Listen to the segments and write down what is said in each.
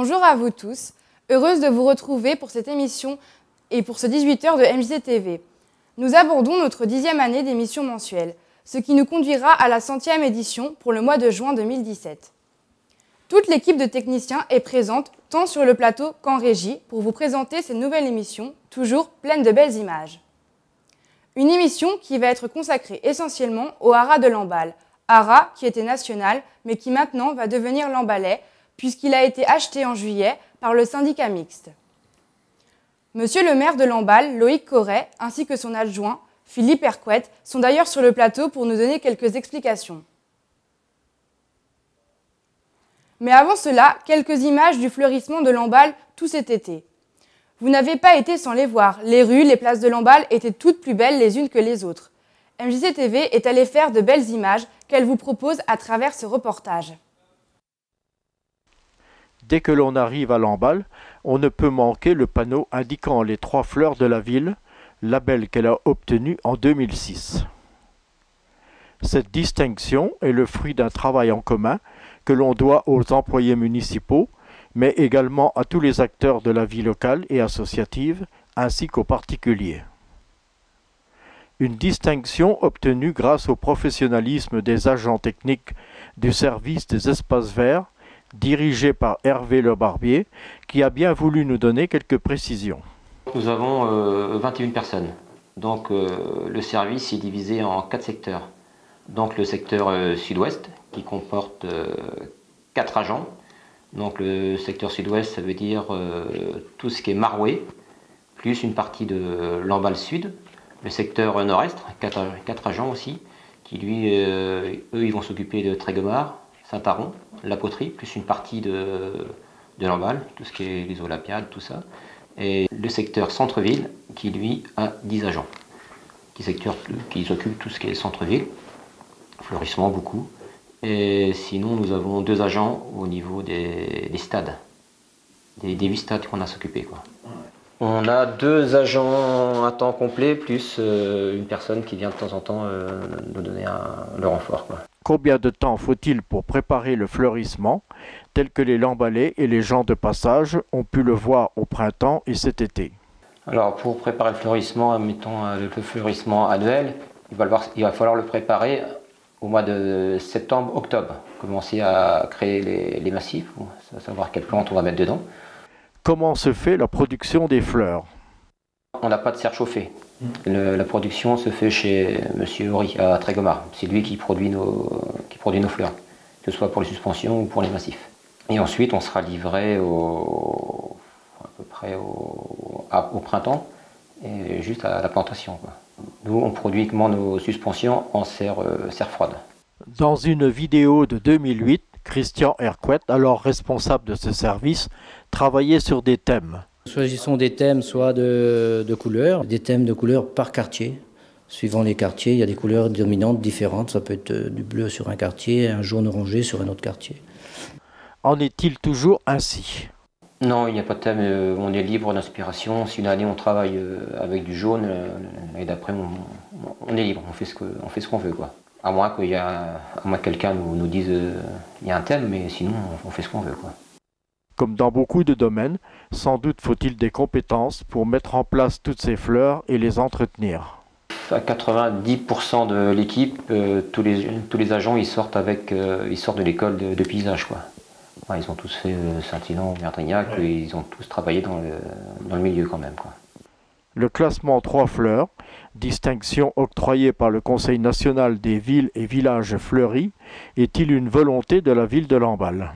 Bonjour à vous tous, heureuse de vous retrouver pour cette émission et pour ce 18h de MJC TV. Nous abordons notre 10e année d'émission mensuelle, ce qui nous conduira à la 100e édition pour le mois de juin 2017. Toute l'équipe de techniciens est présente tant sur le plateau qu'en régie pour vous présenter cette nouvelle émission, toujours pleine de belles images. Une émission qui va être consacrée essentiellement au haras de Lamballe, haras qui était national mais qui maintenant va devenir lambalais puisqu'il a été acheté en juillet par le syndicat mixte. Monsieur le maire de Lamballe, Loïc Corret, ainsi que son adjoint, Philippe Hercouet, sont d'ailleurs sur le plateau pour nous donner quelques explications. Mais avant cela, quelques images du fleurissement de Lamballe tout cet été. Vous n'avez pas été sans les voir, les rues, les places de Lamballe étaient toutes plus belles les unes que les autres. MJC TV est allé faire de belles images qu'elle vous propose à travers ce reportage. Dès que l'on arrive à Lamballe, on ne peut manquer le panneau indiquant les 3 fleurs de la ville, label qu'elle a obtenu en 2006. Cette distinction est le fruit d'un travail en commun que l'on doit aux employés municipaux, mais également à tous les acteurs de la vie locale et associative, ainsi qu'aux particuliers. Une distinction obtenue grâce au professionnalisme des agents techniques du service des espaces verts, dirigé par Hervé Le Barbier, qui a bien voulu nous donner quelques précisions. Nous avons 21 personnes. Donc le service est divisé en 4 secteurs. Donc le secteur sud-ouest qui comporte 4 agents. Donc le secteur sud-ouest, ça veut dire tout ce qui est Marouet, plus une partie de Lamballe Sud. Le secteur nord-est, 4 agents aussi, qui lui, eux, ils vont s'occuper de Trégomar, Saint-Aron, la poterie, plus une partie de Lamballe, tout ce qui est les Olympiades, tout ça. Et le secteur centre-ville, qui lui a 10 agents, qui s'occupent de tout ce qui est centre-ville, fleurissement beaucoup. Et sinon, nous avons 2 agents au niveau des stades, des 8 stades qu'on a s'occuper, quoi. On a 2 agents à temps complet, plus une personne qui vient de temps en temps nous donner le renfort, quoi. Combien de temps faut-il pour préparer le fleurissement, tel que les Lambalais et les gens de passage ont pu le voir au printemps et cet été? Alors pour préparer le fleurissement, mettons le fleurissement annuel, il va falloir le préparer au mois de septembre-octobre. Commencer à créer les massifs, à savoir quelles plantes on va mettre dedans. Comment se fait la production des fleurs? On n'a pas de serre chauffée. La production se fait chez Monsieur Horry à Trégomar. C'est lui qui produit nos fleurs, que ce soit pour les suspensions ou pour les massifs. Et ensuite, on sera livré à peu près au printemps, et juste à la plantation, quoi. Nous, on produit uniquement nos suspensions en serre froide. Dans une vidéo de 2008, Christian Hercouet, alors responsable de ce service, travaillait sur des thèmes. Choisissons des thèmes soit de couleurs, des thèmes de couleurs par quartier. Suivant les quartiers, il y a des couleurs dominantes différentes. Ça peut être du bleu sur un quartier, un jaune orangé sur un autre quartier. En est-il toujours ainsi? Non, il n'y a pas de thème. On est libre d'inspiration. Si une année on travaille avec du jaune, l'année d'après on est libre. On fait ce qu'on veut, quoi. À moins que quelqu'un nous dise il y a un thème, mais sinon on fait ce qu'on veut, quoi. Comme dans beaucoup de domaines, sans doute faut-il des compétences pour mettre en place toutes ces fleurs et les entretenir. À 90% de l'équipe, tous les agents ils sortent de l'école de paysage, quoi. Ouais, ils ont tous fait Saint-Ilan ou Merdrignac, et ils ont tous travaillé dans le milieu quand même, quoi. Le classement 3 fleurs, distinction octroyée par le Conseil national des villes et villages fleuris, est-il une volonté de la ville de Lamballe?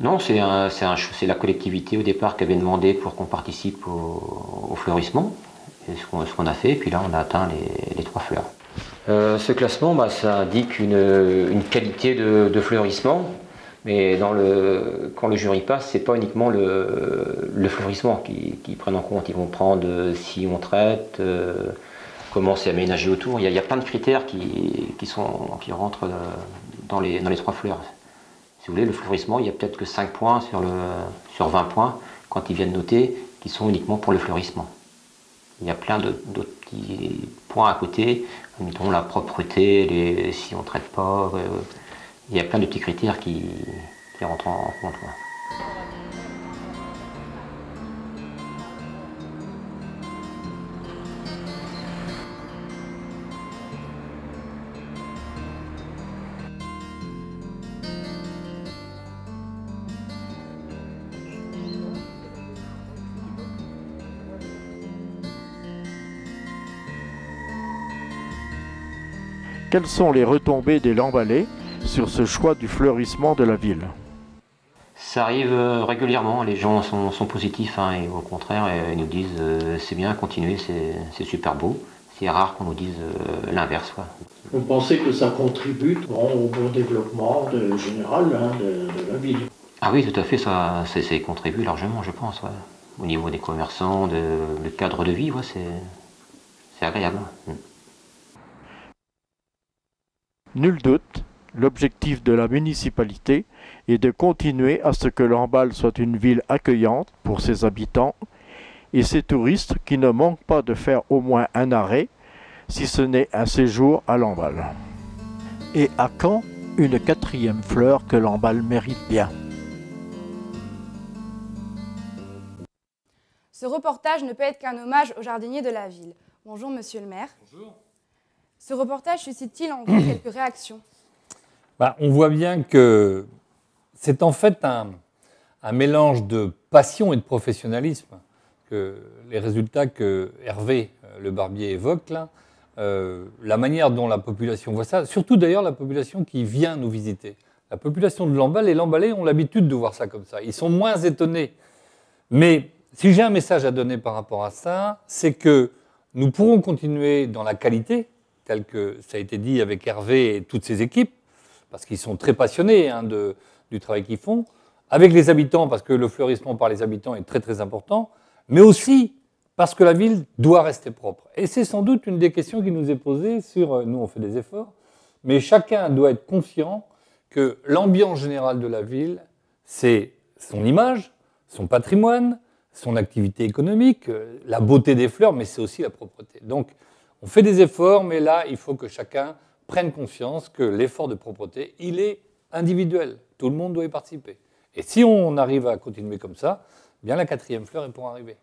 Non, c'est la collectivité au départ qui avait demandé pour qu'on participe au fleurissement. Et ce qu'on a fait, et puis là on a atteint les 3 fleurs. Ce classement, ça indique une qualité de fleurissement, mais quand le jury passe, c'est pas uniquement le fleurissement qu'ils prennent en compte. Ils vont prendre si on traite, comment c'est aménagé autour. Il y a plein de critères qui rentrent dans les 3 fleurs. Si vous voulez, le fleurissement, il n'y a peut-être que 5 points sur 20 points, quand ils viennent noter, qui sont uniquement pour le fleurissement. Il y a plein d'autres petits points à côté, mettons la propreté, si on ne traite pas, il y a plein de petits critères qui rentrent en compte, quoi. Quelles sont les retombées des Lambalais sur ce choix du fleurissement de la ville? Ça arrive régulièrement, les gens sont positifs hein, et au contraire ils nous disent c'est bien, continuez, c'est super beau. C'est rare qu'on nous dise l'inverse. Vous pensez que ça contribue au bon développement général hein, de la ville? Ah oui, tout à fait, ça contribue largement, je pense. Ouais. Au niveau des commerçants, le cadre de vie, ouais, c'est agréable. Nul doute, l'objectif de la municipalité est de continuer à ce que Lamballe soit une ville accueillante pour ses habitants et ses touristes qui ne manquent pas de faire au moins un arrêt, si ce n'est un séjour à Lamballe. Et à quand une 4e fleur que Lamballe mérite bien? Ce reportage ne peut être qu'un hommage aux jardiniers de la ville. Bonjour monsieur le maire. Bonjour. Ce reportage suscite-t-il en vous quelques réactions? On voit bien que c'est en fait un mélange de passion et de professionnalisme. Que les résultats que Hervé Le Barbier évoque là, la manière dont la population voit ça, surtout d'ailleurs la population qui vient nous visiter. La population de Lamballe, les Lambalais ont l'habitude de voir ça comme ça. Ils sont moins étonnés. Mais si j'ai un message à donner par rapport à ça, c'est que nous pourrons continuer dans la qualité, tel que ça a été dit avec Hervé et toutes ses équipes, parce qu'ils sont très passionnés hein, du travail qu'ils font, avec les habitants, parce que le fleurissement par les habitants est très très important, mais aussi parce que la ville doit rester propre. Et c'est sans doute une des questions qui nous est posée sur, nous on fait des efforts, mais chacun doit être conscient que l'ambiance générale de la ville, c'est son image, son patrimoine, son activité économique, la beauté des fleurs, mais c'est aussi la propreté. Donc on fait des efforts, mais là il faut que chacun prenne conscience que l'effort de propreté, il est individuel. Tout le monde doit y participer. Et si on arrive à continuer comme ça, bien la 4e fleur est pour arriver.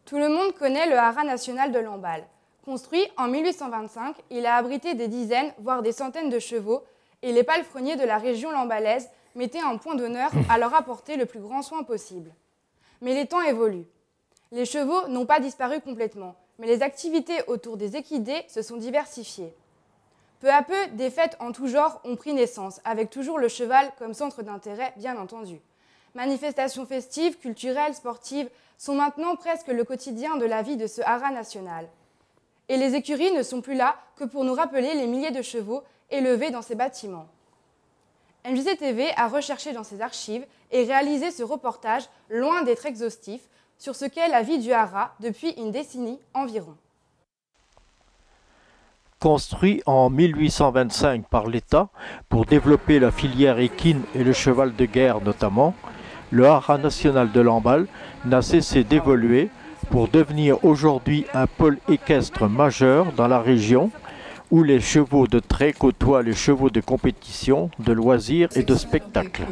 Tout le monde connaît le haras national de Lamballe. Construit en 1825, il a abrité des dizaines, voire des centaines de chevaux, et les palefreniers de la région lambalaise mettaient un point d'honneur à leur apporter le plus grand soin possible. Mais les temps évoluent. Les chevaux n'ont pas disparu complètement, mais les activités autour des équidés se sont diversifiées. Peu à peu, des fêtes en tout genre ont pris naissance, avec toujours le cheval comme centre d'intérêt, bien entendu. Manifestations festives, culturelles, sportives sont maintenant presque le quotidien de la vie de ce haras national. Et les écuries ne sont plus là que pour nous rappeler les milliers de chevaux élevés dans ces bâtiments. MJC-TV a recherché dans ses archives et réalisé ce reportage, loin d'être exhaustif, sur ce qu'est la vie du haras depuis une décennie environ. Construit en 1825 par l'État pour développer la filière équine et le cheval de guerre notamment, le haras national de Lamballe n'a cessé d'évoluer pour devenir aujourd'hui un pôle équestre majeur dans la région où les chevaux de trait côtoient les chevaux de compétition, de loisirs et de spectacles.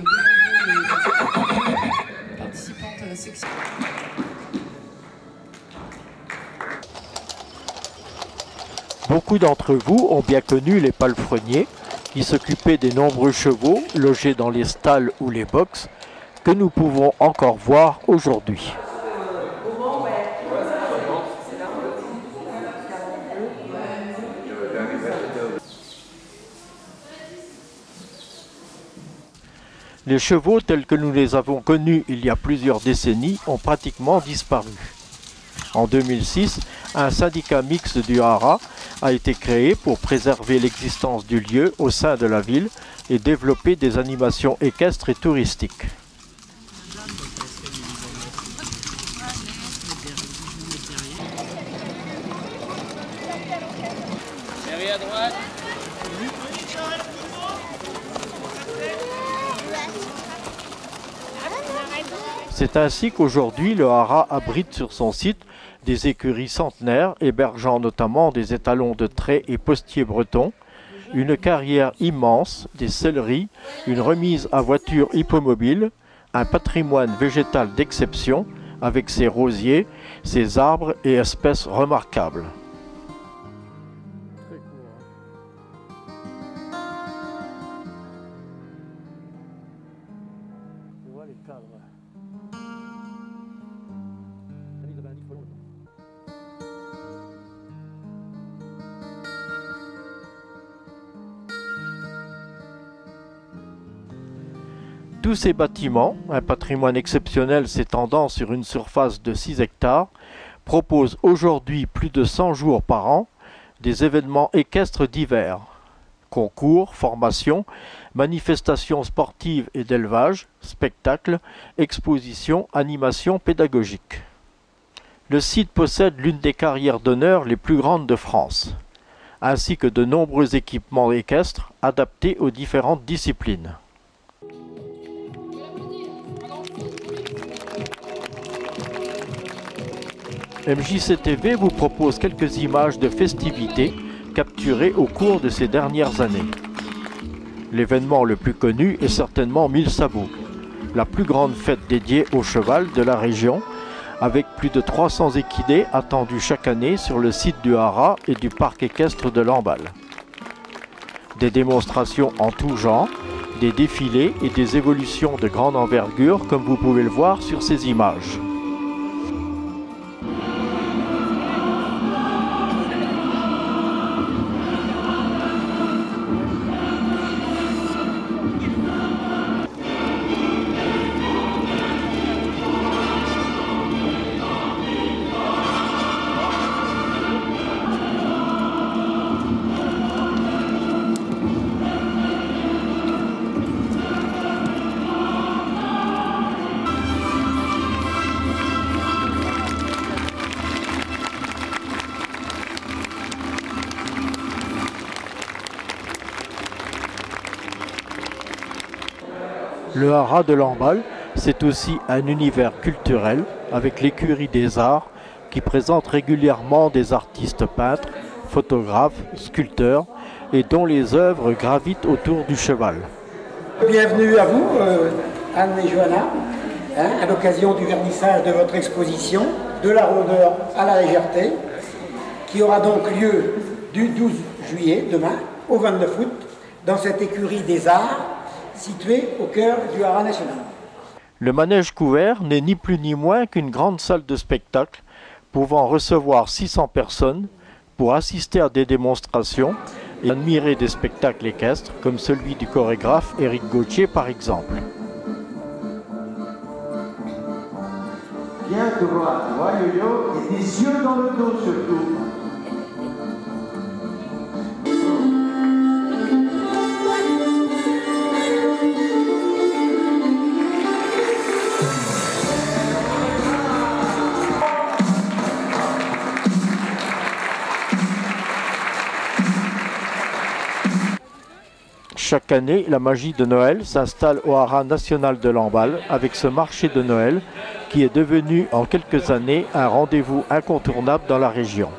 Beaucoup d'entre vous ont bien connu les palefreniers qui s'occupaient des nombreux chevaux logés dans les stalles ou les boxes que nous pouvons encore voir aujourd'hui. Les chevaux tels que nous les avons connus il y a plusieurs décennies ont pratiquement disparu. En 2006, un syndicat mixte du haras a été créé pour préserver l'existence du lieu au sein de la ville et développer des animations équestres et touristiques. C'est ainsi qu'aujourd'hui le haras abrite sur son site des écuries centenaires hébergeant notamment des étalons de trait et postiers bretons, une carrière immense, des selleries, une remise à voitures hippomobiles, un patrimoine végétal d'exception avec ses rosiers, ses arbres et espèces remarquables. Tous ces bâtiments, un patrimoine exceptionnel s'étendant sur une surface de 6 hectares, proposent aujourd'hui plus de 100 jours par an des événements équestres divers. Concours, formations, manifestations sportives et d'élevage, spectacles, expositions, animations pédagogiques. Le site possède l'une des carrières d'honneur les plus grandes de France, ainsi que de nombreux équipements équestres adaptés aux différentes disciplines. MJC-TV vous propose quelques images de festivités capturées au cours de ces dernières années. L'événement le plus connu est certainement Mille Sabots, la plus grande fête dédiée au cheval de la région, avec plus de 300 équidés attendus chaque année sur le site du Haras et du parc équestre de Lamballe. Des démonstrations en tout genre, des défilés et des évolutions de grande envergure comme vous pouvez le voir sur ces images. Le Haras de Lamballe, c'est aussi un univers culturel avec l'écurie des arts qui présente régulièrement des artistes peintres, photographes, sculpteurs et dont les œuvres gravitent autour du cheval. Bienvenue à vous, Anne et Johanna, à l'occasion du vernissage de votre exposition de la rondeur à la légèreté, qui aura donc lieu du 12 juillet, demain, au 29 août, dans cette écurie des arts, située au cœur du Haras national. Le manège couvert n'est ni plus ni moins qu'une grande salle de spectacle pouvant recevoir 600 personnes pour assister à des démonstrations et admirer des spectacles équestres comme celui du chorégraphe Éric Gauthier par exemple. Bien droit, yo-yo, et des yeux dans le dos surtout. Chaque année, la magie de Noël s'installe au Haras national de Lamballe avec ce marché de Noël qui est devenu en quelques années un rendez-vous incontournable dans la région.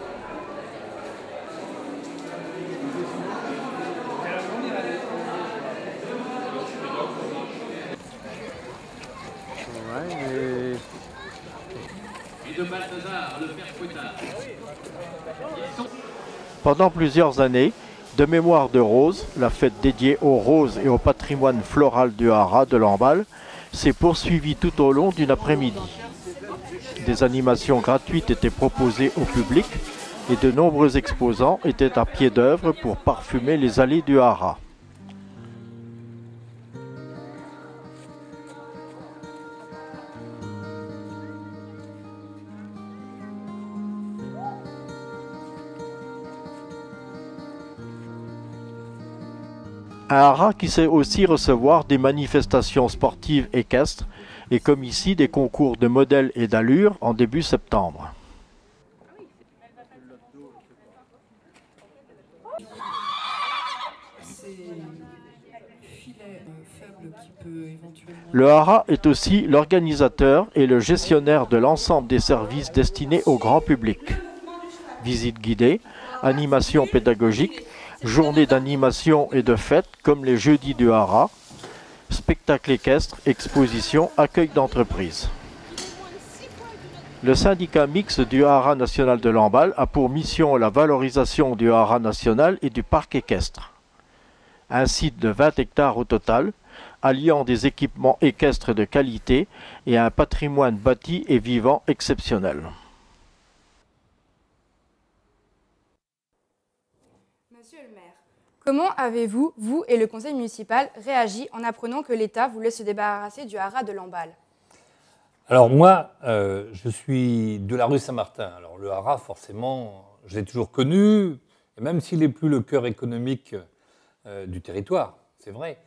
Pendant plusieurs années, De mémoire de Rose, la fête dédiée aux roses et au patrimoine floral du Haras de Lamballe, s'est poursuivie tout au long d'une après-midi. Des animations gratuites étaient proposées au public et de nombreux exposants étaient à pied d'œuvre pour parfumer les allées du Haras. Un Haras qui sait aussi recevoir des manifestations sportives équestres et comme ici des concours de modèles et d'allure en début septembre. Le Haras est aussi l'organisateur et le gestionnaire de l'ensemble des services destinés au grand public. Visites guidées, animations pédagogiques, journées d'animation et de fêtes comme les jeudis du Haras, spectacles équestres, expositions, accueil d'entreprises. Le syndicat mixte du Haras national de Lamballe a pour mission la valorisation du Haras national et du parc équestre. Un site de 20 hectares au total, alliant des équipements équestres de qualité et un patrimoine bâti et vivant exceptionnel. Monsieur le maire, Comment avez-vous, vous et le conseil municipal, réagi en apprenant que l'État voulait se débarrasser du haras de Lamballe? Alors moi, je suis de la rue Saint-Martin. Alors le haras, forcément, je l'ai toujours connu, et même s'il n'est plus le cœur économique du territoire, c'est vrai,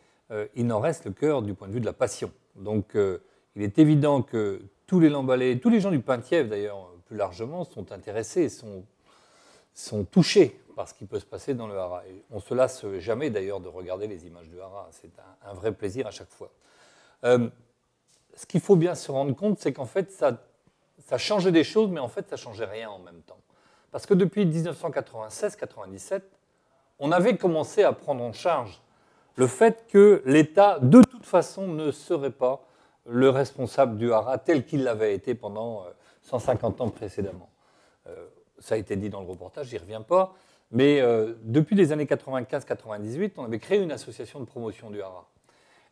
il en reste le cœur du point de vue de la passion. Donc il est évident que tous les Lambalais, tous les gens du Penthièvre d'ailleurs, plus largement, sont intéressés, sont touchés par ce qui peut se passer dans le haras. Et on ne se lasse jamais d'ailleurs de regarder les images du haras. C'est un vrai plaisir à chaque fois. Ce qu'il faut bien se rendre compte, c'est qu'en fait, ça changeait des choses, mais en fait, ça ne changeait rien en même temps. Parce que depuis 1996-97, on avait commencé à prendre en charge le fait que l'État, de toute façon, ne serait pas le responsable du haras tel qu'il l'avait été pendant 150 ans précédemment. Ça a été dit dans le reportage, j'y reviens pas. Mais depuis les années 95-98, on avait créé une association de promotion du haras.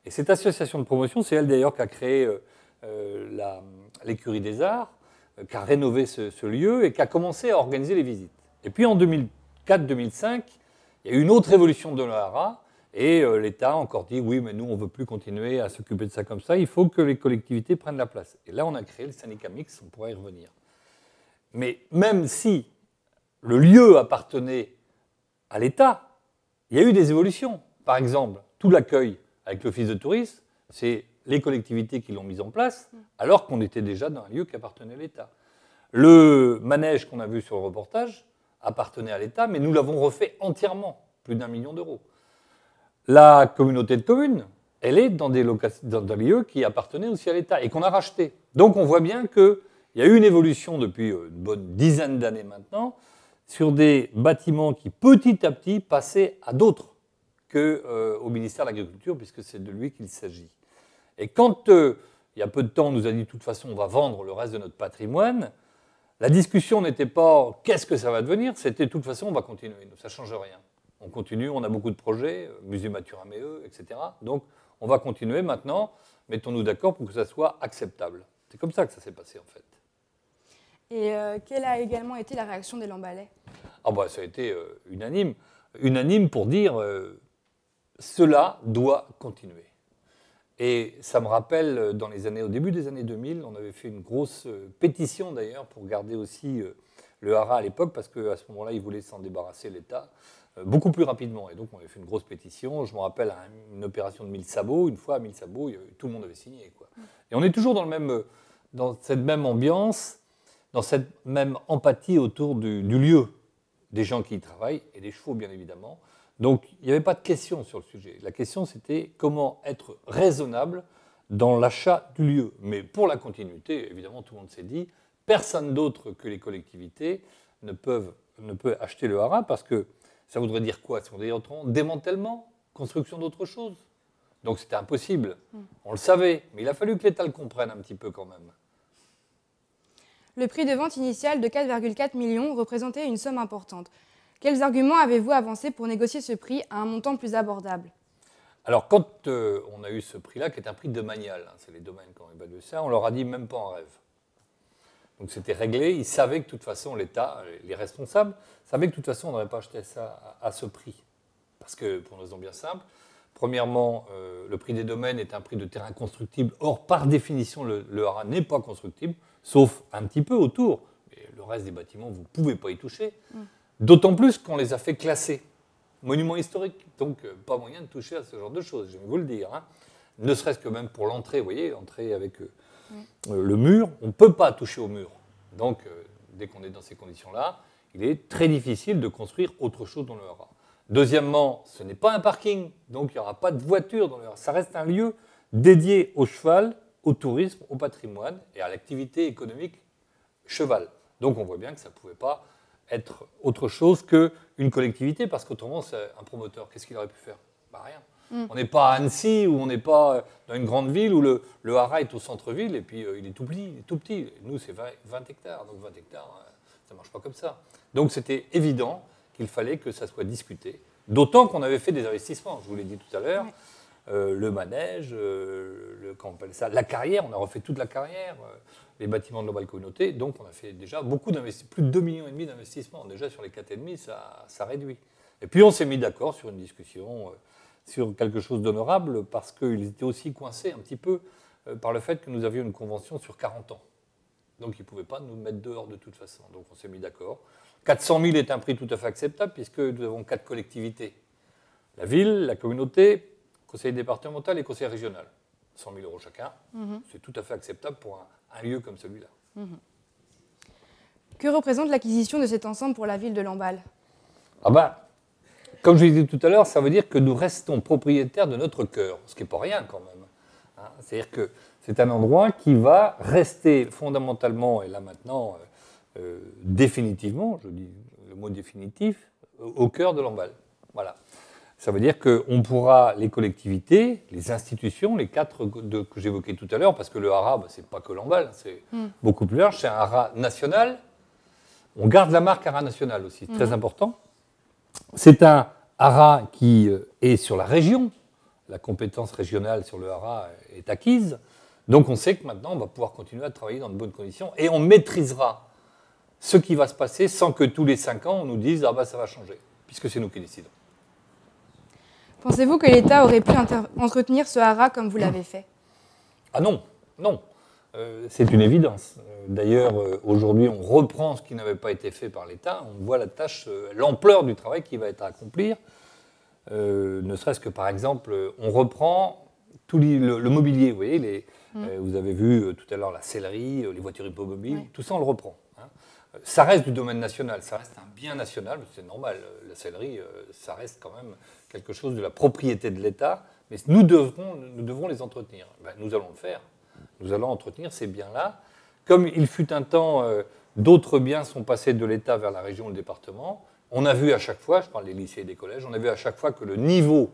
Et cette association de promotion, c'est elle d'ailleurs qui a créé l'écurie des arts, qui a rénové ce lieu et qui a commencé à organiser les visites. Et puis en 2004-2005, il y a eu une autre évolution de le haras et l'État a encore dit oui, mais nous on ne veut plus continuer à s'occuper de ça comme ça, il faut que les collectivités prennent la place. Et là on a créé le syndicat mixte, on pourra y revenir. Mais même si le lieu appartenait à l'État, il y a eu des évolutions. Par exemple, tout l'accueil avec l'office de tourisme, c'est les collectivités qui l'ont mis en place, alors qu'on était déjà dans un lieu qui appartenait à l'État. Le manège qu'on a vu sur le reportage appartenait à l'État, mais nous l'avons refait entièrement, plus d'1 million d'euros. La communauté de communes, elle est dans des lieux qui appartenaient aussi à l'État et qu'on a rachetés. Donc on voit bien qu'il y a eu une évolution depuis une bonne dizaine d'années maintenant sur des bâtiments qui petit à petit passaient à d'autres qu'au ministère de l'Agriculture, puisque c'est de lui qu'il s'agit. Et quand, il y a peu de temps, on nous a dit de toute façon on va vendre le reste de notre patrimoine, la discussion n'était pas qu'est-ce que ça va devenir, c'était de toute façon on va continuer, ça ne change rien. On continue, on a beaucoup de projets, musée Mathurin-Méheux, etc. Donc on va continuer maintenant, mettons-nous d'accord pour que ça soit acceptable. C'est comme ça que ça s'est passé en fait. Et quelle a également été la réaction des Lambalais? Ah bah, ça a été unanime. Unanime pour dire cela doit continuer. Et ça me rappelle, au début des années 2000, on avait fait une grosse pétition d'ailleurs pour garder aussi le haras à l'époque, parce qu'à ce moment-là, ils voulaient s'en débarrasser, l'État, beaucoup plus rapidement. Et donc, on avait fait une grosse pétition. Je me rappelle une opération de 1000 sabots. Une fois, à 1000 sabots, tout le monde avait signé, quoi. Et on est toujours dans cette même ambiance, dans cette même empathie autour du lieu, des gens qui y travaillent, et des chevaux, bien évidemment. Donc, il n'y avait pas de question sur le sujet. La question, c'était comment être raisonnable dans l'achat du lieu. Mais pour la continuité, évidemment, tout le monde s'est dit, personne d'autre que les collectivités ne peut acheter le haras, parce que ça voudrait dire quoi? Ça voudrait dire démantèlement, construction d'autre chose. Donc, c'était impossible. On le savait, mais il a fallu que l'État le comprenne un petit peu quand même. Le prix de vente initial de 4,4 millions représentait une somme importante. Quels arguments avez-vous avancés pour négocier ce prix à un montant plus abordable? Alors, quand on a eu ce prix-là, qui est un prix domanial, c'est les domaines qui ont évalué ça, on leur a dit même pas en rêve. Donc c'était réglé, ils savaient que de toute façon, l'État, les responsables, savaient que de toute façon, on n'aurait pas acheté ça à ce prix. Parce que, pour une raison bien simple, premièrement, le prix des domaines est un prix de terrain constructible. Or, par définition, le haras n'est pas constructible, sauf un petit peu autour. Mais le reste des bâtiments, vous ne pouvez pas y toucher. D'autant plus qu'on les a fait classer monuments historiques. Donc, pas moyen de toucher à ce genre de choses, je vais vous le dire. Hein. Ne serait-ce que même pour l'entrée, vous voyez, l'entrée avec le mur, on ne peut pas toucher au mur. Donc, dès qu'on est dans ces conditions-là, il est très difficile de construire autre chose dans le haras. Deuxièmement, ce n'est pas un parking, donc il n'y aura pas de voiture dans le haras. Ça reste un lieu dédié au cheval, au tourisme, au patrimoine et à l'activité économique cheval. Donc, on voit bien que ça ne pouvait pas être autre chose qu'une collectivité, parce qu'autrement, c'est un promoteur. Qu'est-ce qu'il aurait pu faire? Bah, rien. On n'est pas à Annecy, ou on n'est pas dans une grande ville où le haras est au centre-ville, et puis il est tout petit. Nous, c'est 20 hectares. Donc 20 hectares, ça ne marche pas comme ça. Donc c'était évident qu'il fallait que ça soit discuté. D'autant qu'on avait fait des investissements, je vous l'ai dit tout à l'heure. Le manège, comment on appelle ça, la carrière, on a refait toute la carrière, les bâtiments de Lamballe Communauté, donc on a fait déjà beaucoup d'investissements, plus de 2,5 millions d'investissements. Déjà sur les 4,5, ça réduit. Et puis on s'est mis d'accord sur une discussion, sur quelque chose d'honorable, parce qu'ils étaient aussi coincés un petit peu par le fait que nous avions une convention sur 40 ans. Donc ils ne pouvaient pas nous mettre dehors de toute façon. Donc on s'est mis d'accord. 400 000 est un prix tout à fait acceptable, puisque nous avons 4 collectivités. La ville, la communauté, conseil départemental et conseil régional. 100 000 € chacun, c'est tout à fait acceptable pour un lieu comme celui-là. Que représente l'acquisition de cet ensemble pour la ville de Lamballe? Ah ben, comme je l'ai dit tout à l'heure, ça veut dire que nous restons propriétaires de notre cœur, ce qui n'est pas rien quand même. Hein, c'est-à-dire que c'est un endroit qui va rester fondamentalement, et là maintenant, définitivement, je dis le mot définitif, au cœur de Lamballe. Voilà. Ça veut dire qu'on pourra, les collectivités, les institutions, les 4 que j'évoquais tout à l'heure, parce que le haras, ce n'est pas que Lamballe, c'est beaucoup plus large, c'est un haras national. On garde la marque haras national aussi, très important. C'est un haras qui est sur la région. La compétence régionale sur le haras est acquise. Donc on sait que maintenant, on va pouvoir continuer à travailler dans de bonnes conditions et on maîtrisera ce qui va se passer sans que tous les 5 ans, on nous dise « Ah ben ça va changer », puisque c'est nous qui décidons. Pensez-vous que l'État aurait pu entretenir ce haras comme vous l'avez fait? Ah non, non. C'est une évidence. D'ailleurs, aujourd'hui, on reprend ce qui n'avait pas été fait par l'État. On voit la tâche, l'ampleur du travail qui va être à accomplir. Ne serait-ce que, par exemple, on reprend tout le mobilier. Vous voyez, vous avez vu tout à l'heure la sellerie, les voitures hippomobiles, tout ça, on le reprend. Hein. Ça reste du domaine national, ça reste un bien national, c'est normal. La sellerie, ça reste quand même quelque chose de la propriété de l'État, mais nous devons les entretenir. Ben, nous allons le faire. Nous allons entretenir ces biens-là. Comme il fut un temps, d'autres biens sont passés de l'État vers la région ou le département, on a vu à chaque fois, je parle des lycées et des collèges, on a vu à chaque fois que le niveau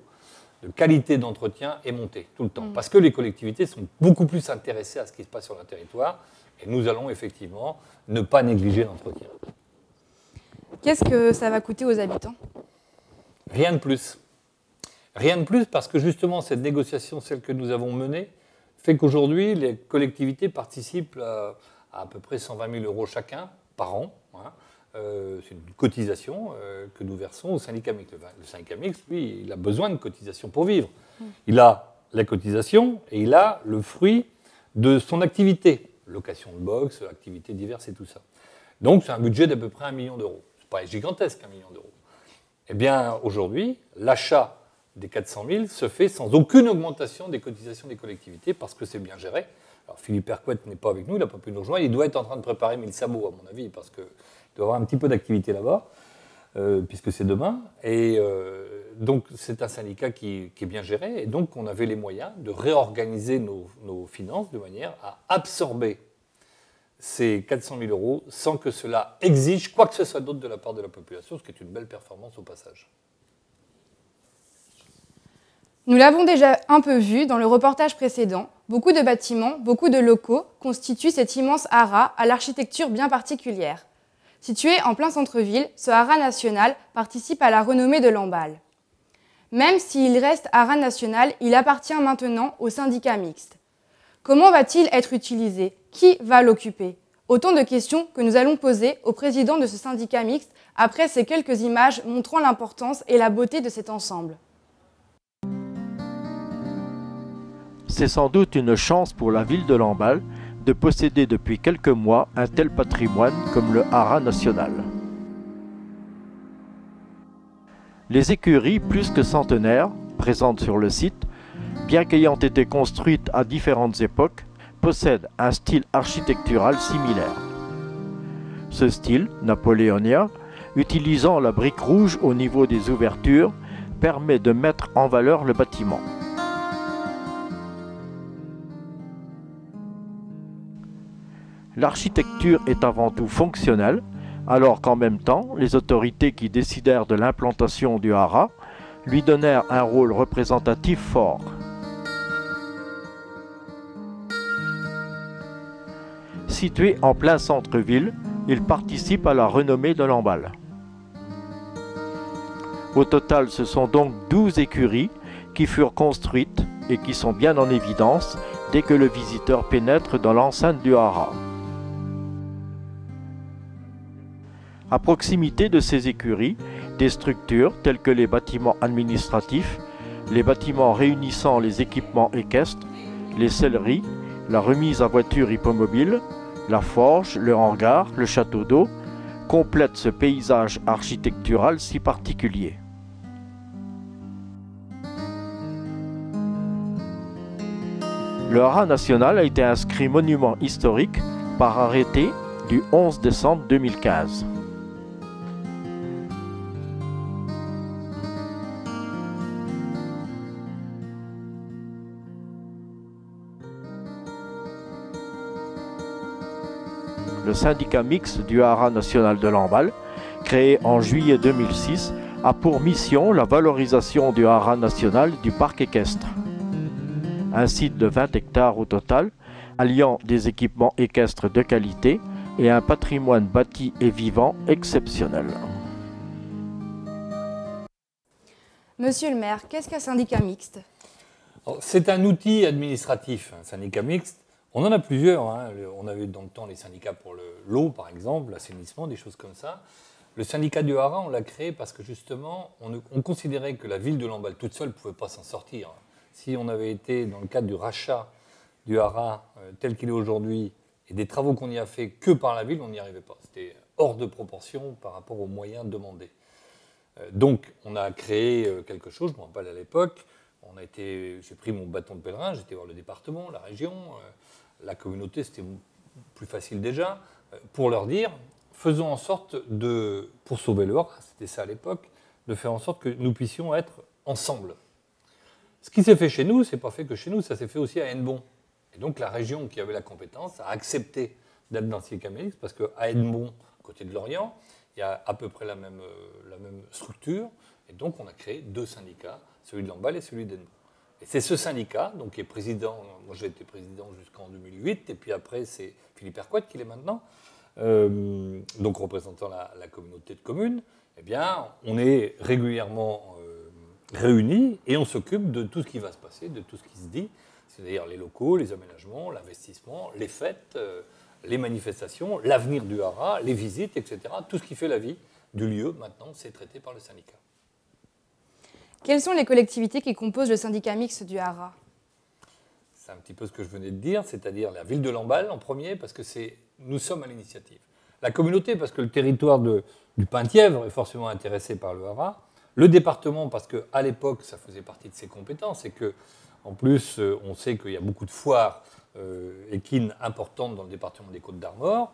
de qualité d'entretien est monté tout le temps. Parce que les collectivités sont beaucoup plus intéressées à ce qui se passe sur leur territoire, et nous allons effectivement ne pas négliger l'entretien. Qu'est-ce que ça va coûter aux habitants? Rien de plus. Rien de plus parce que justement cette négociation, celle que nous avons menée, fait qu'aujourd'hui les collectivités participent à peu près 120 000 € chacun par an. Hein. C'est une cotisation que nous versons au syndicat mixte. Le syndicat mixte, lui, il a besoin de cotisation pour vivre. Il a la cotisation et il a le fruit de son activité. Location de box, activités diverses et tout ça. Donc c'est un budget d'à peu près 1 million d'euros. C'est pas gigantesque, 1 million d'euros. Eh bien, aujourd'hui, l'achat des 400 000 se fait sans aucune augmentation des cotisations des collectivités parce que c'est bien géré. Alors Philippe Hercouet n'est pas avec nous, il n'a pas pu nous rejoindre. Il doit être en train de préparer 1000 sabots, à mon avis, parce qu'il doit y avoir un petit peu d'activité là-bas, puisque c'est demain. Et donc, c'est un syndicat qui est bien géré. Et donc, on avait les moyens de réorganiser nos finances de manière à absorber ces 400 000 € sans que cela exige quoi que ce soit d'autre de la part de la population, ce qui est une belle performance au passage. Nous l'avons déjà un peu vu dans le reportage précédent, beaucoup de bâtiments, beaucoup de locaux constituent cet immense haras à l'architecture bien particulière. Situé en plein centre-ville, ce haras national participe à la renommée de Lamballe. Même s'il reste haras national, il appartient maintenant au syndicat mixte. Comment va-t-il être utilisé? Qui va l'occuper? Autant de questions que nous allons poser au président de ce syndicat mixte après ces quelques images montrant l'importance et la beauté de cet ensemble. C'est sans doute une chance pour la ville de Lamballe de posséder depuis quelques mois un tel patrimoine comme le haras national. Les écuries plus que centenaires, présentes sur le site, bien qu'ayant été construites à différentes époques, possèdent un style architectural similaire. Ce style, napoléonien, utilisant la brique rouge au niveau des ouvertures, permet de mettre en valeur le bâtiment. L'architecture est avant tout fonctionnelle, alors qu'en même temps, les autorités qui décidèrent de l'implantation du haras lui donnèrent un rôle représentatif fort. Situé en plein centre-ville, il participe à la renommée de Lamballe. Au total, ce sont donc 12 écuries qui furent construites et qui sont bien en évidence dès que le visiteur pénètre dans l'enceinte du haras. À proximité de ces écuries, des structures telles que les bâtiments administratifs, les bâtiments réunissant les équipements équestres, les selleries, la remise à voiture hippomobile, la forge, le hangar, le château d'eau, complètent ce paysage architectural si particulier. Le haras national a été inscrit monument historique par arrêté du 11 décembre 2015. Le syndicat mixte du haras national de Lamballe, créé en juillet 2006, a pour mission la valorisation du haras national du parc équestre. Un site de 20 hectares au total, alliant des équipements équestres de qualité et un patrimoine bâti et vivant exceptionnel. Monsieur le maire, qu'est-ce qu'un syndicat mixte? C'est un outil administratif, un syndicat mixte. On en a plusieurs. Hein. On avait dans le temps les syndicats pour l'eau, par exemple, l'assainissement, des choses comme ça. Le syndicat du haras, on l'a créé parce que justement, on considérait que la ville de Lamballe toute seule ne pouvait pas s'en sortir. Si on avait été dans le cadre du rachat du haras tel qu'il est aujourd'hui et des travaux qu'on y a fait que par la ville, on n'y arrivait pas. C'était hors de proportion par rapport aux moyens demandés. Donc, on a créé quelque chose, je me rappelle à l'époque, j'ai pris mon bâton de pèlerin, j'étais voir le département, la région, la communauté, c'était plus facile déjà, pour leur dire, faisons en sorte pour sauver le haras, c'était ça à l'époque, de faire en sorte que nous puissions être ensemble. Ce qui s'est fait chez nous, c'est pas fait que chez nous, ça s'est fait aussi à Hennebont. Et donc la région qui avait la compétence a accepté d'être dans le syndicat mixte parce qu'à Hennebont, à côté de Lorient, il y a à peu près la même structure. Et donc on a créé deux syndicats, celui de Lamballe et celui d'Hennebont. Et c'est ce syndicat, donc qui est président, moi j'ai été président jusqu'en 2008, et puis après c'est Philippe Hercouet qui l'est maintenant, donc représentant la communauté de communes. Eh bien, on est régulièrement réunis et on s'occupe de tout ce qui va se passer, de tout ce qui se dit, c'est-à-dire les locaux, les aménagements, l'investissement, les fêtes, les manifestations, l'avenir du haras, les visites, etc. Tout ce qui fait la vie du lieu, maintenant, c'est traité par le syndicat. Quelles sont les collectivités qui composent le syndicat mixte du haras? C'est un petit peu ce que je venais de dire, c'est-à-dire la ville de Lamballe en premier, parce que nous sommes à l'initiative. La communauté, parce que le territoire du Penthièvre est forcément intéressé par le haras. Le département, parce qu'à l'époque, ça faisait partie de ses compétences, et qu'en plus, on sait qu'il y a beaucoup de foires équines importantes dans le département des Côtes-d'Armor.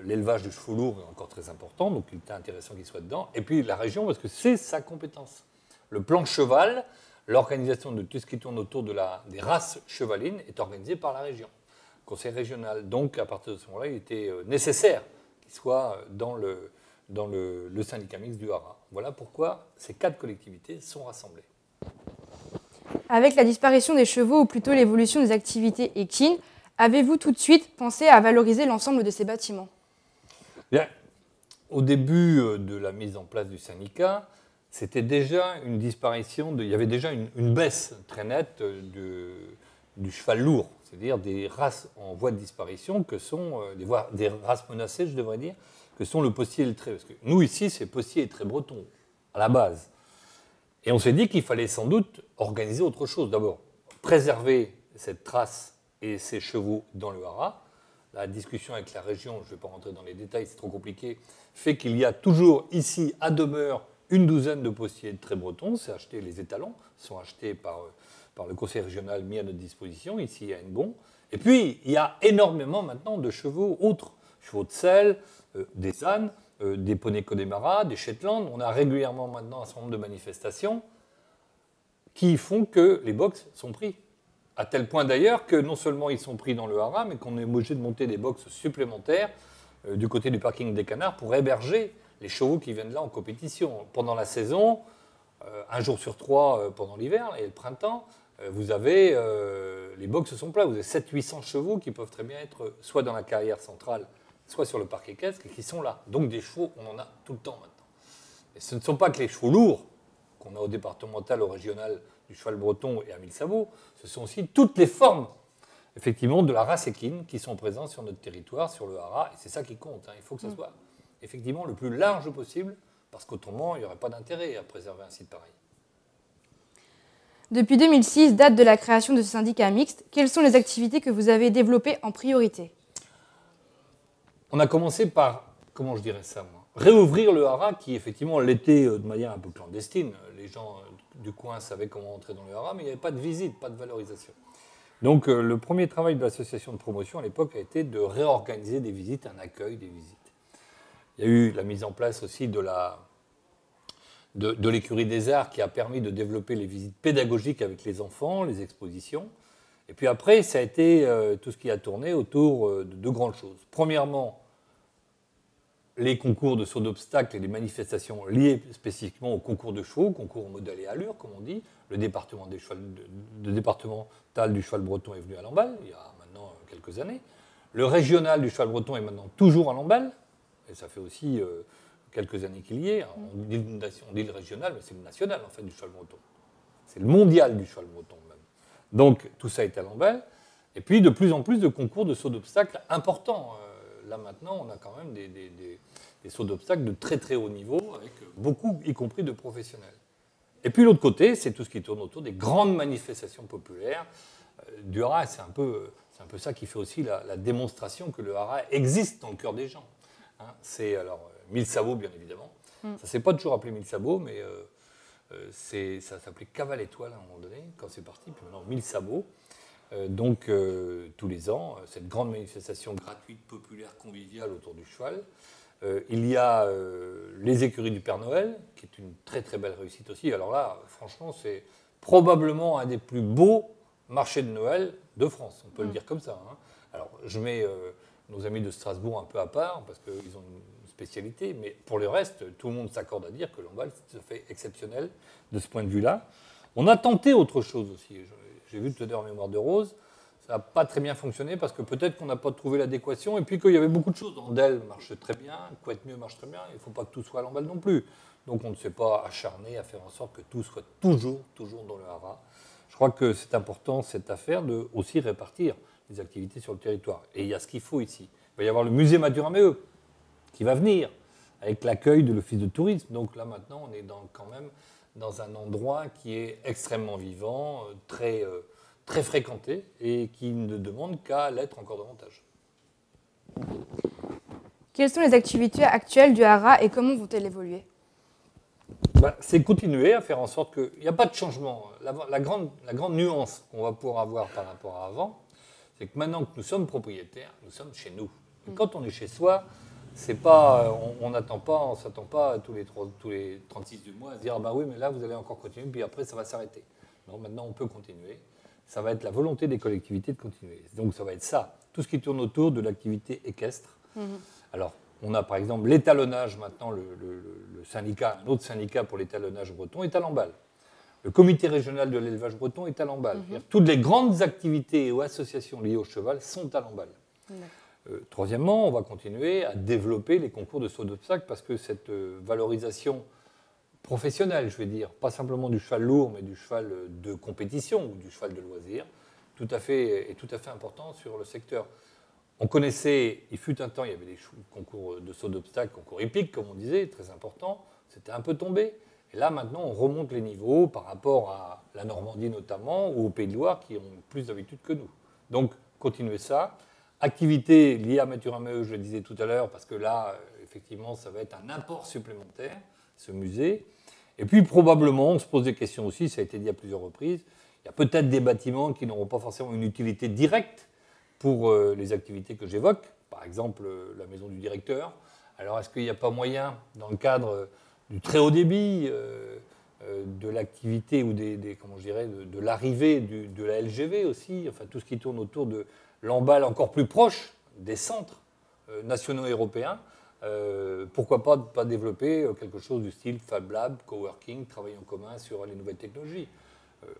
L'élevage de chevaux lourds est encore très important, donc il était intéressant qu'il soit dedans. Et puis la région, parce que c'est sa compétence. Le plan cheval, l'organisation de tout ce qui tourne autour des races chevalines est organisée par la région, conseil régional. Donc, à partir de ce moment-là, il était nécessaire qu'il soit dans le syndicat mixte du haras. Voilà pourquoi ces 4 collectivités sont rassemblées. Avec la disparition des chevaux, ou plutôt l'évolution des activités équines, avez-vous tout de suite pensé à valoriser l'ensemble de ces bâtiments? Bien, au début de la mise en place du syndicat, c'était déjà une disparition, il y avait déjà une baisse très nette du cheval lourd, c'est-à-dire des races en voie de disparition, que sont des races menacées, je devrais dire, que sont le postier et le trait. Parce que nous, ici, c'est postier et trait breton, à la base. Et on s'est dit qu'il fallait sans doute organiser autre chose. D'abord, préserver cette trace et ces chevaux dans le haras. La discussion avec la région, je ne vais pas rentrer dans les détails, c'est trop compliqué, fait qu'il y a toujours ici, à demeure, une douzaine de postiers et de trait bretons. C'est acheté, les étalons sont achetés par le conseil régional mis à notre disposition, ici à Hennebont. Et puis, il y a énormément maintenant de chevaux autres, chevaux de selle, des ânes, des poneys Connemara, des Shetland. On a régulièrement maintenant un certain nombre de manifestations qui font que les box sont pris. À tel point d'ailleurs que non seulement ils sont pris dans le haras, mais qu'on est obligé de monter des box supplémentaires du côté du parking des Canards pour héberger les chevaux qui viennent là en compétition. Pendant la saison, un jour sur 3 pendant l'hiver et le printemps, vous avez, les box sont pleins, vous avez 700-800 chevaux qui peuvent très bien être soit dans la carrière centrale, soit sur le parc équestre, et qui sont là. Donc des chevaux, on en a tout le temps maintenant. Et ce ne sont pas que les chevaux lourds qu'on a au départemental, au régional, du cheval breton et à Mille-Sabot, ce sont aussi toutes les formes, effectivement, de la race équine qui sont présentes sur notre territoire, sur le haras, et c'est ça qui compte. Hein. Il faut que ça soit effectivement le plus large possible parce qu'autrement, il n'y aurait pas d'intérêt à préserver un site pareil. Depuis 2006, date de la création de ce syndicat mixte, quelles sont les activités que vous avez développées en priorité? On a commencé par, comment je dirais ça, moi, réouvrir le haras qui, effectivement, l'était de manière un peu clandestine. Les gens du coin savaient comment entrer dans le haras, mais il n'y avait pas de visite, pas de valorisation. Donc, le premier travail de l'association de promotion à l'époque a été de réorganiser des visites, un accueil des visites. Il y a eu la mise en place aussi de l'écurie des arts qui a permis de développer les visites pédagogiques avec les enfants, les expositions. Et puis après, ça a été tout ce qui a tourné autour de deux grandes choses. Premièrement, les concours de saut d'obstacles et les manifestations liées spécifiquement au concours de chevaux, concours modèle et allure, comme on dit. Le départemental du cheval breton est venu à Lamballe, il y a maintenant quelques années. Le régional du cheval breton est maintenant toujours à Lamballe, et ça fait aussi quelques années qu'il y est. On dit le régional, mais c'est le national en fait du cheval breton. C'est le mondial du cheval breton même. Donc tout ça est à Lamballe. Et puis de plus en plus de concours de saut d'obstacles importants. Là maintenant, on a quand même des sauts d'obstacles de très très haut niveau, avec beaucoup, y compris de professionnels. Et puis l'autre côté, c'est tout ce qui tourne autour des grandes manifestations populaires du haras. C'est un peu ça qui fait aussi la démonstration que le haras existe dans le cœur des gens. Hein, c'est alors 1000 sabots, bien évidemment. Ça ne s'est pas toujours appelé 1000 sabots, mais ça s'appelait Cavale Étoile à un moment donné, quand c'est parti, puis maintenant 1000 sabots. Donc, tous les ans, cette grande manifestation gratuite, populaire, conviviale autour du cheval. Il y a les écuries du Père Noël, qui est une très très belle réussite aussi. Alors là, franchement, c'est probablement un des plus beaux marchés de Noël de France, on peut le dire comme ça. Hein. Alors, je mets nos amis de Strasbourg un peu à part, parce qu'ils ont une spécialité, mais pour le reste, tout le monde s'accorde à dire que Lamballe, c'est tout à fait exceptionnel de ce point de vue-là. On a tenté autre chose aussi. J'ai vu tout à l'heure Mémoire de Rose, ça n'a pas très bien fonctionné parce que peut-être qu'on n'a pas trouvé l'adéquation et puis qu'il y avait beaucoup de choses. Andel marche très bien, Couette-Mieux marche très bien, il ne faut pas que tout soit à Lamballe non plus. Donc on ne s'est pas acharné à faire en sorte que tout soit toujours dans le haras. Je crois que c'est important, cette affaire, de aussi répartir les activités sur le territoire. Et il y a ce qu'il faut ici. Il va y avoir le musée Mathurin-Méheux qui va venir avec l'accueil de l'office de tourisme. Donc là maintenant, on est quand même dans un endroit qui est extrêmement vivant, très fréquenté et qui ne demande qu'à l'être encore davantage. Quelles sont les activités actuelles du haras et comment vont-elles évoluer? C'est continuer à faire en sorte qu'il n'y a pas de changement. La grande nuance qu'on va pouvoir avoir par rapport à avant, c'est que maintenant que nous sommes propriétaires, nous sommes chez nous. Et quand on est chez soi, c'est pas, on n'attend pas, on s'attend pas tous les 36 du mois à se dire ah bah oui mais là vous allez encore continuer puis après ça va s'arrêter. Non, maintenant on peut continuer. Ça va être la volonté des collectivités de continuer. Donc ça va être ça, tout ce qui tourne autour de l'activité équestre. Alors on a par exemple l'étalonnage maintenant, le syndicat, un autre syndicat pour l'étalonnage breton est à Lamballe. Le comité régional de l'élevage breton est à Lamballe. Toutes les grandes activités ou associations liées au cheval sont à Lamballe. Troisièmement, on va continuer à développer les concours de saut d'obstacles parce que cette valorisation professionnelle, je vais dire, pas simplement du cheval lourd, mais du cheval de compétition ou du cheval de loisir, est tout à fait important sur le secteur. On connaissait, il fut un temps, il y avait des concours de saut d'obstacles, concours hippiques, comme on disait, très important, c'était un peu tombé. Et là, maintenant, on remonte les niveaux par rapport à la Normandie notamment, ou au Pays de Loire, qui ont plus d'habitude que nous. Donc, continuer ça. Activité liée à Mathurin-Méheux, je le disais tout à l'heure, parce que là, effectivement, ça va être un apport supplémentaire, ce musée. Et puis, probablement, on se pose des questions aussi, ça a été dit à plusieurs reprises, il y a peut-être des bâtiments qui n'auront pas forcément une utilité directe pour les activités que j'évoque, par exemple la maison du directeur. Alors, est-ce qu'il n'y a pas moyen, dans le cadre du très haut débit, de l'activité ou comment je dirais, de l'arrivée de la LGV aussi, enfin tout ce qui tourne autour de Lamballe encore plus proche des centres nationaux et européens, pourquoi pas développer quelque chose du style Fab Lab, coworking, travail en commun sur les nouvelles technologies.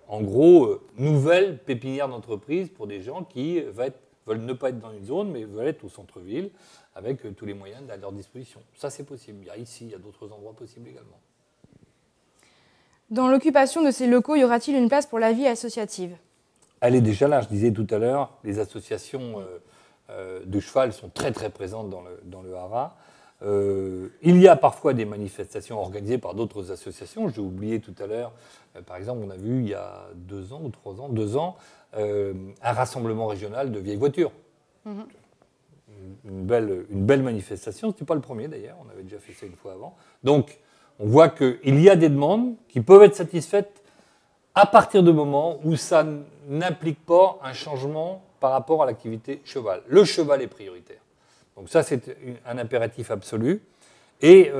En gros, nouvelle pépinière d'entreprise pour des gens qui veulent ne pas être dans une zone, mais veulent être au centre-ville avec tous les moyens à leur disposition. Ça, c'est possible. Il y a ici, il y a d'autres endroits possibles également. Dans l'occupation de ces locaux, y aura-t-il une place pour la vie associative? Elle est déjà là, je disais tout à l'heure, les associations de cheval sont très très présentes dans le haras. Il y a parfois des manifestations organisées par d'autres associations. J'ai oublié tout à l'heure, par exemple, on a vu il y a 2 ans ou 3 ans, 2 ans, un rassemblement régional de vieilles voitures. Une belle manifestation. Ce n'était pas le premier d'ailleurs, on avait déjà fait ça une fois avant. Donc, on voit qu'il y a des demandes qui peuvent être satisfaites à partir du moment où ça n'implique pas un changement par rapport à l'activité cheval. Le cheval est prioritaire. Donc ça, c'est un impératif absolu. Et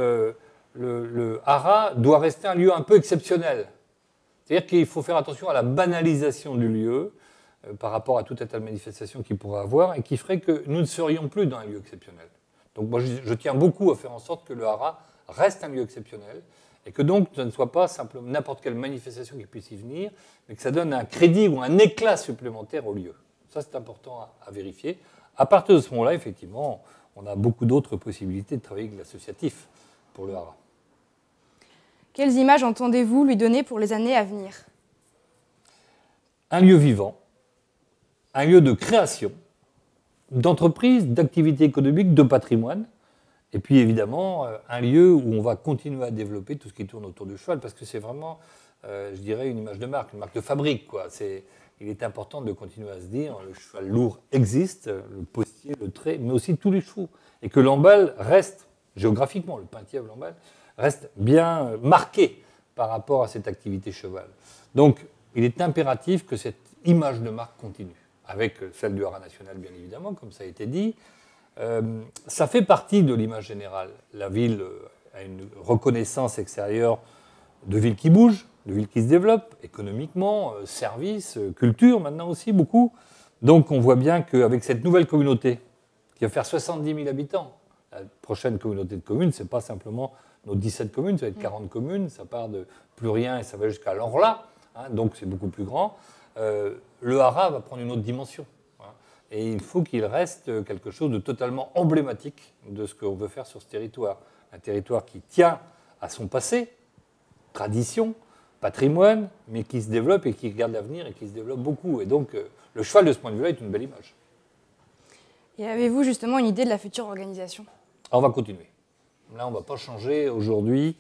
le haras doit rester un lieu un peu exceptionnel. C'est-à-dire qu'il faut faire attention à la banalisation du lieu par rapport à tout un tas de manifestations qu'il pourrait avoir et qui ferait que nous ne serions plus dans un lieu exceptionnel. Donc moi, je tiens beaucoup à faire en sorte que le haras reste un lieu exceptionnel et que donc ce ne soit pas simplement n'importe quelle manifestation qui puisse y venir, mais que ça donne un crédit ou un éclat supplémentaire au lieu. Ça, c'est important à vérifier. À partir de ce moment-là, effectivement, on a beaucoup d'autres possibilités de travailler avec l'associatif pour le haras. Quelles images entendez-vous lui donner pour les années à venir? Un lieu vivant, un lieu de création, d'entreprise, d'activité économique, de patrimoine, et puis évidemment un lieu où on va continuer à développer tout ce qui tourne autour du cheval, parce que c'est vraiment, je dirais, une image de marque, une marque de fabrique, quoi. Il est important de continuer à se dire le cheval lourd existe, le postier, le trait, mais aussi tous les chevaux. Et que Lamballe reste, géographiquement, le Penthièvre Lamballe, reste bien marqué par rapport à cette activité cheval. Donc, il est impératif que cette image de marque continue, avec celle du haras national, bien évidemment, comme ça a été dit. Ça fait partie de l'image générale. La ville a une reconnaissance extérieure de ville qui bouge, de ville qui se développe économiquement, services, culture maintenant aussi beaucoup. Donc on voit bien qu'avec cette nouvelle communauté qui va faire 70 000 habitants, la prochaine communauté de communes, ce n'est pas simplement nos 17 communes, ça va être 40 communes, ça part de Plurien et ça va jusqu'à l'Orla, hein, donc c'est beaucoup plus grand. Le haras va prendre une autre dimension. Hein, et il faut qu'il reste quelque chose de totalement emblématique de ce qu'on veut faire sur ce territoire. Un territoire qui tient à son passé, tradition, patrimoine, mais qui se développe et qui regarde l'avenir et qui se développe beaucoup. Et donc, le cheval, de ce point de vue-là, est une belle image. Et avez-vous justement une idée de la future organisation? On va continuer. Là, on ne va pas changer aujourd'hui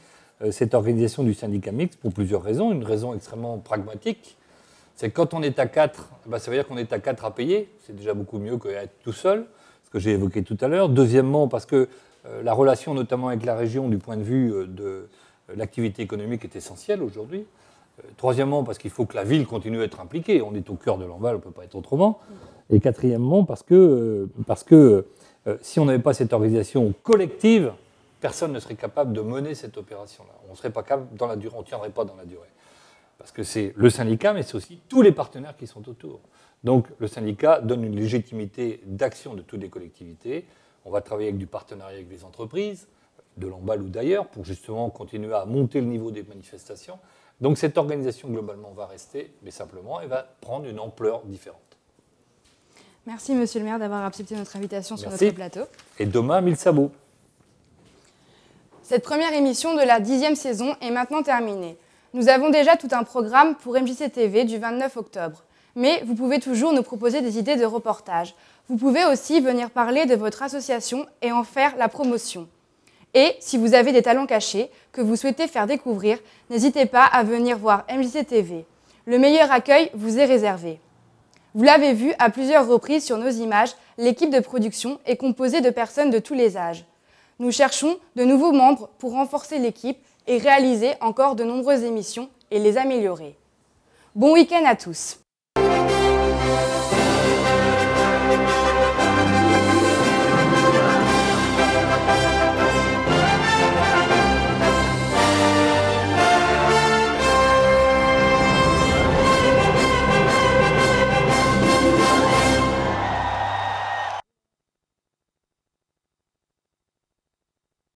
cette organisation du syndicat mixte pour plusieurs raisons. Une raison extrêmement pragmatique, c'est que quand on est à 4, ça veut dire qu'on est à 4 à payer. C'est déjà beaucoup mieux qu'être tout seul, ce que j'ai évoqué tout à l'heure. Deuxièmement, parce que la relation, notamment avec la région, du point de vue de l'activité économique est essentielle aujourd'hui. Troisièmement, parce qu'il faut que la ville continue à être impliquée. On est au cœur de Lamballe, on ne peut pas être autrement. Et quatrièmement, parce que si on n'avait pas cette organisation collective, personne ne serait capable de mener cette opération-là. On ne serait pas capable dans la durée, on ne tiendrait pas dans la durée. Parce que c'est le syndicat, mais c'est aussi tous les partenaires qui sont autour. Donc le syndicat donne une légitimité d'action de toutes les collectivités. On va travailler avec du partenariat avec les entreprises, de Lamballe ou d'ailleurs, pour justement continuer à monter le niveau des manifestations. Donc cette organisation, globalement, va rester, mais simplement, elle va prendre une ampleur différente. Merci, monsieur le maire, d'avoir accepté notre invitation sur Merci. notre plateau. Et demain, 1000 sabots. Cette première émission de la 10e saison est maintenant terminée. Nous avons déjà tout un programme pour MJC TV du 29 octobre. Mais vous pouvez toujours nous proposer des idées de reportages. Vous pouvez aussi venir parler de votre association et en faire la promotion. Et si vous avez des talents cachés que vous souhaitez faire découvrir, n'hésitez pas à venir voir MJC TV. Le meilleur accueil vous est réservé. Vous l'avez vu à plusieurs reprises sur nos images, l'équipe de production est composée de personnes de tous les âges. Nous cherchons de nouveaux membres pour renforcer l'équipe et réaliser encore de nombreuses émissions et les améliorer. Bon week-end à tous!